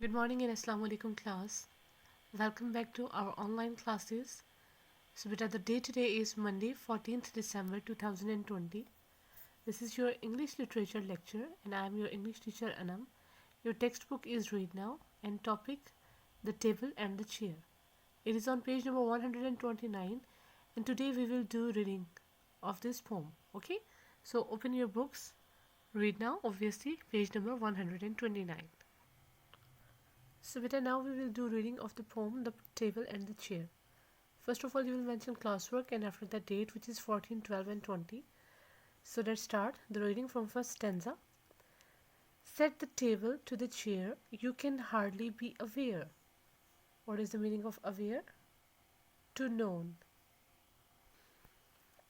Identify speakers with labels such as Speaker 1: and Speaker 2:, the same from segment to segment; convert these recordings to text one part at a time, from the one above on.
Speaker 1: Good morning and Assalamu alaikum class. Welcome back to our online classes. So beta, the day today is Monday 14th December 2020. This is your English literature lecture and I am your English teacher Anam. Your textbook is Read Now and topic the table and the chair. It is on page number 129 and today we will do reading of this poem. Okay, so open your books. Read Now, obviously page number 129. So beta, now we will do reading of the poem The Table and the Chair. First of all, you will mention classwork and after that date, which is 14, 12 and 20. So let's start the reading from first stanza. Set the table to the chair, you can hardly be aware. What is the meaning of aware? To know.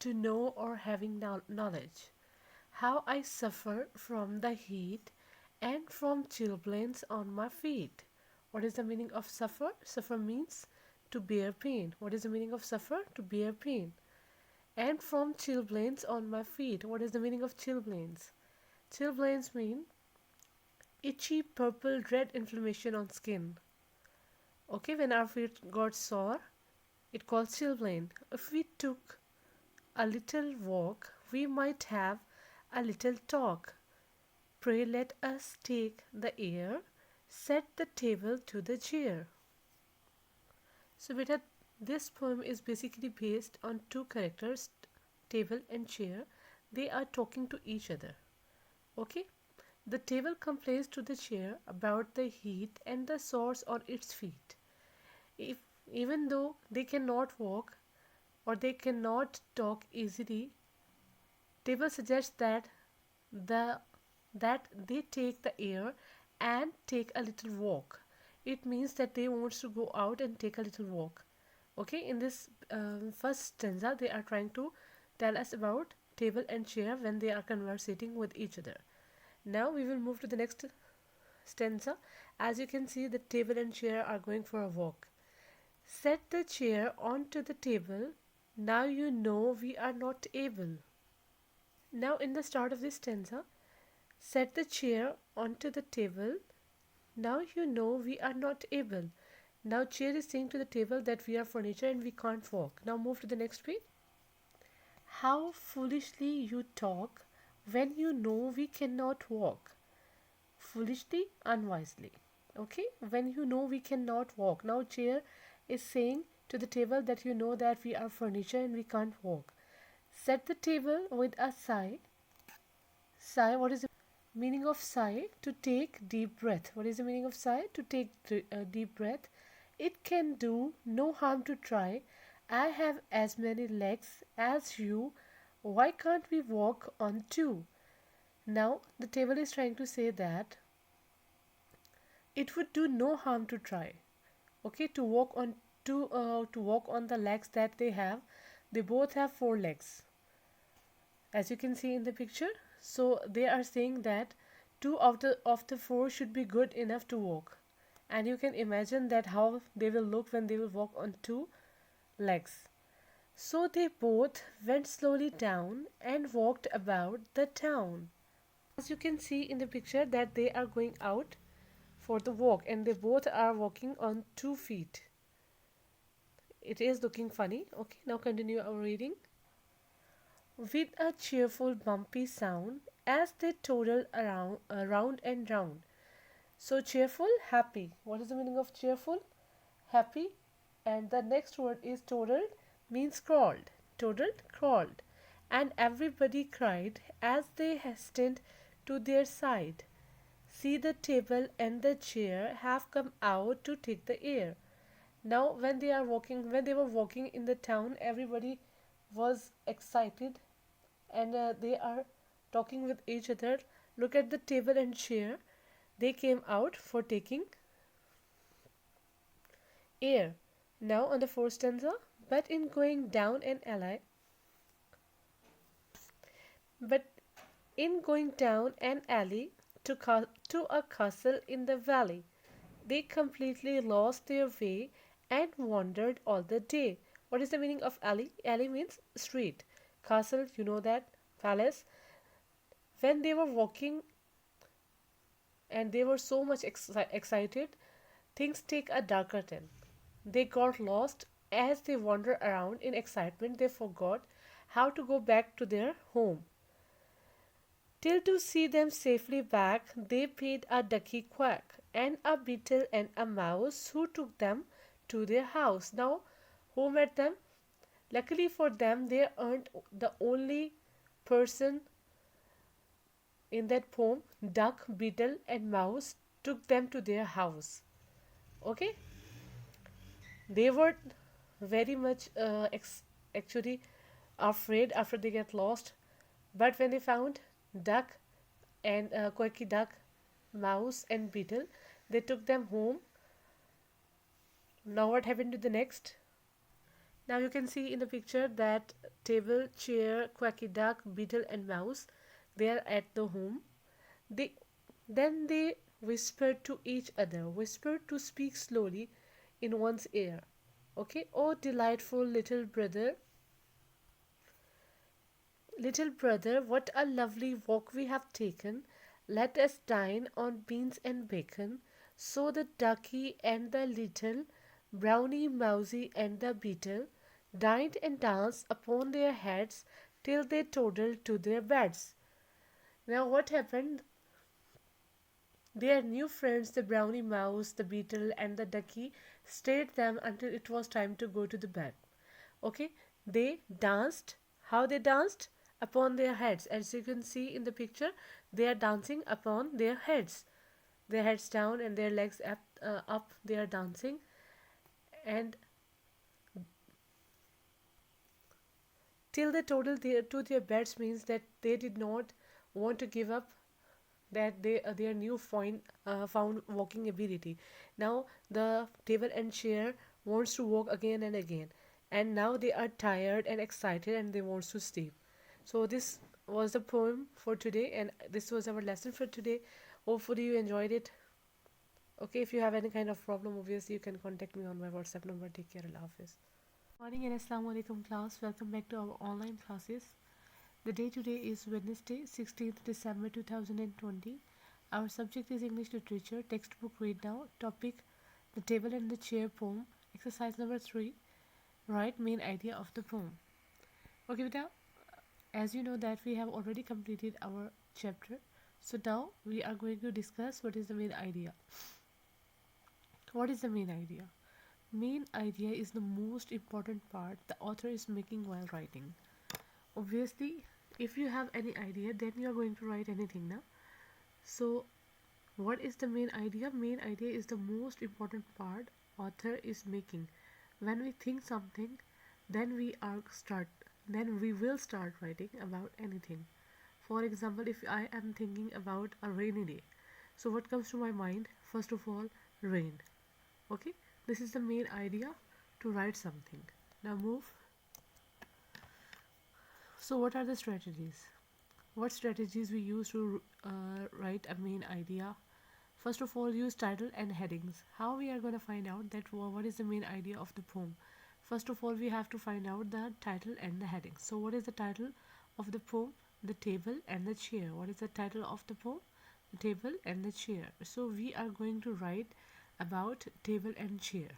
Speaker 1: To know or having knowledge. How I suffer from the heat and from chilblains on my feet. What is the meaning of suffer? Suffer means to bear pain. What is the meaning of suffer? To bear pain. And from chilblains on my feet. What is the meaning of chilblains? Chilblains mean itchy purple red inflammation on skin. Okay, when our feet got sore, it calls chilblain. If we took a little walk, we might have a little talk. Pray let us take the air. Set the table to the chair. So beta, this poem is basically based on two characters, table and chair. They are talking to each other. Okay, the table complains to the chair about the heat and the sores on its feet. Even though they cannot walk or they cannot talk easily, table suggests that they take the air and take a little walk. It means that they wants to go out and take a little walk. Okay, in this first stanza, they are trying to tell us about table and chair when they are conversating with each other. Now we will move to the next stanza. As you can see, the table and chair are going for a walk. Set the chair onto the table. Now you know we are not able. Now in the start of this stanza, set the chair onto the table. Now you know we are not able. Now chair is saying to the table that we are furniture and we can't walk. Now move to the next page. How foolishly you talk when you know we cannot walk. Foolishly, unwisely. Okay, when you know we cannot walk. Now chair is saying to the table that you know that we are furniture and we can't walk. Set the table with a sigh. Sigh, what is the meaning of sigh? To take deep breath. What is the meaning of sigh? To take deep breath. It can do no harm to try. I have as many legs as you. Why can't we walk on two? Now the table is trying to say that it would do no harm to try. Okay, to walk on the legs that they have. They both have 4 legs. As you can see in the picture. So they are saying that 2 of the 4 should be good enough to walk. And you can imagine that how they will look when they will walk on 2 legs. So they both went slowly down and walked about the town. As you can see in the picture that they are going out for the walk and they both are walking on 2 feet. It is looking funny. Okay, now continue our reading. With a cheerful bumpy sound as they toddled round and round. So cheerful, happy. What is the meaning of cheerful? Happy. And the next word is toddled, means crawled. Toddled, crawled. And everybody cried as they hastened to their side. See, the table and the chair have come out to take the air. Now when they were walking in the town, everybody was excited and they are talking with each other. Look at the table and chair. They came out for taking air. Now on the fourth stanza. But in going down an alley to a castle in the valley, they completely lost their way and wandered all the day. What is the meaning of alley? Alley means street. Castle, you know that, palace. When they were walking and they were so much excited, things take a darker turn. They got lost. As they wandered around in excitement, they forgot how to go back to their home. Till to see them safely back, they paid a ducky quack, and a beetle and a mouse who took them to their house. Now, who met them? Luckily for them, they aren't the only person in that poem. Duck, beetle, and mouse took them to their house. Okay, they were very much actually afraid after they get lost, but when they found duck and quacky duck, mouse, and beetle, they took them home. Now, what happened to the next? Now, you can see in the picture that table, chair, quacky duck, beetle, and mouse, they are at the home. They then they whispered to each other, whispered to speak slowly in one's ear. Okay, oh delightful little brother, what a lovely walk we have taken. Let us dine on beans and bacon. So the ducky and the little brownie mousy and the beetle dined and danced upon their heads till they toddled to their beds. Now, what happened? Their new friends, the brownie mouse, the beetle, and the ducky, stayed them until it was time to go to the bed. Okay, they danced. How they danced? Upon their heads. As you can see in the picture, they are dancing upon their heads. Their heads down and their legs up. They are dancing, and till they toddled to their beds means that they did not want to give up that their new found walking ability. Now the table and chair wants to walk again and again, and now they are tired and excited and they wants to sleep. So this was the poem for today, and this was our lesson for today. Hopefully you enjoyed it. Okay, if you have any kind of problem, obviously you can contact me on my WhatsApp number. Take care. Allah Hafiz. Morning and Assalamu alaikum class. Welcome back to our online classes. The day today is Wednesday, 16th December 2020. Our subject is English Literature. Textbook read now. Topic: The Table and the Chair poem. Exercise number 3. Write main idea of the poem. Okay, beta. As you know that we have already completed our chapter. So now we are going to discuss what is the main idea. What is the main idea? Main idea is the most important part the author is making while writing. Obviously, if you have any idea, then you are going to write anything now. So what is the main idea? Main idea is the most important part author is making. When we think something, then we will start writing about anything. For example, if I am thinking about a rainy day, so what comes to my mind? First of all, rain. Okay, this is the main idea to write something. Now move. So what are the strategies? What strategies we use to write a main idea? First of all, use title and headings. How we are going to find out that what is the main idea of the poem? First of all, we have to find out the title and the headings. So what is the title of the poem? The Table and the Chair. What is the title of the poem? The Table and the Chair. So we are going to write about table and chair.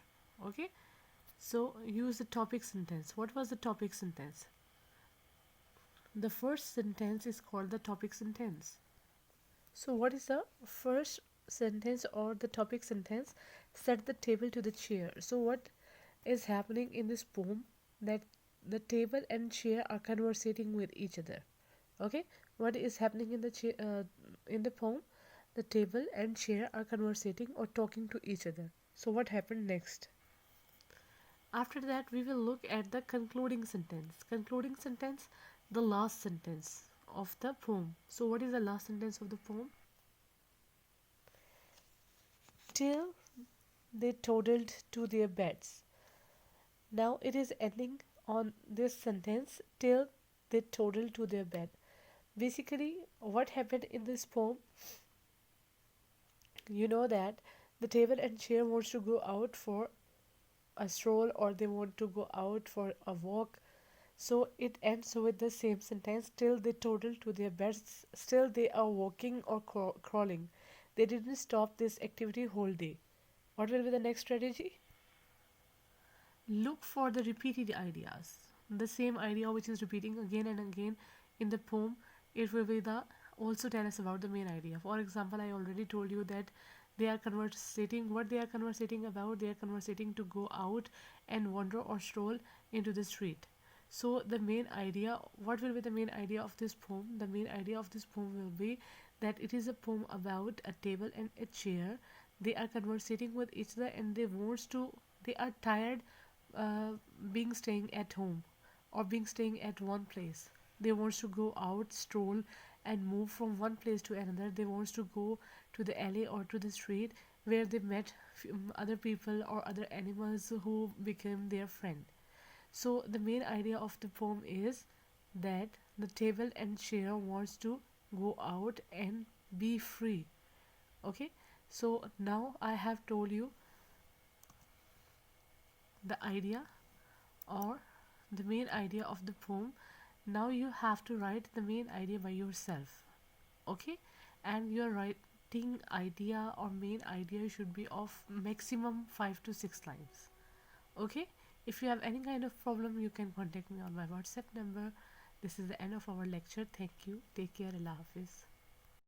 Speaker 1: Okay, so use the topic sentence. What was the topic sentence? The first sentence is called the topic sentence. So what is the first sentence or the topic sentence? Set the table to the chair. So what is happening in this poem? That the table and chair are conversating with each other. Okay, what is happening in the poem? The table and chair are conversating or talking to each other. So what happened next? After that, we will look at the concluding sentence. Concluding sentence, the last sentence of the poem. So what is the last sentence of the poem? Till they toddled to their beds. Now it is ending on this sentence, till they toddled to their bed. Basically, what happened in this poem? You know that the table and chair wants to go out for a stroll, or they want to go out for a walk. So it ends with the same sentence, till they toddle to their beds. Still they are walking or crawling. They didn't stop this activity whole day. What will be the next strategy? Look for the repeated ideas. The same idea which is repeating again and again in the poem, it will be the also tell us about the main idea. For example, I already told you that they are conversating. What they are conversating about? They are conversating to go out and wander or stroll into the street. So the main idea, what will be the main idea of this poem? The main idea of this poem will be that it is a poem about a table and a chair. They are conversating with each other and they are tired uh, being staying at home or being staying at one place. They wants to go out, stroll, and move from one place to another. They wants to go to the alley or to the street where they met other people or other animals who became their friend. So the main idea of the poem is that the table and chair wants to go out and be free. Okay, so now I have told you the idea or the main idea of the poem. Now you have to write the main idea by yourself. Okay, and your writing idea or main idea should be of maximum 5 to 6 lines. Okay, if you have any kind of problem you can contact me on my WhatsApp number. This is the end of our lecture. Thank you. Take care. Allah Hafiz.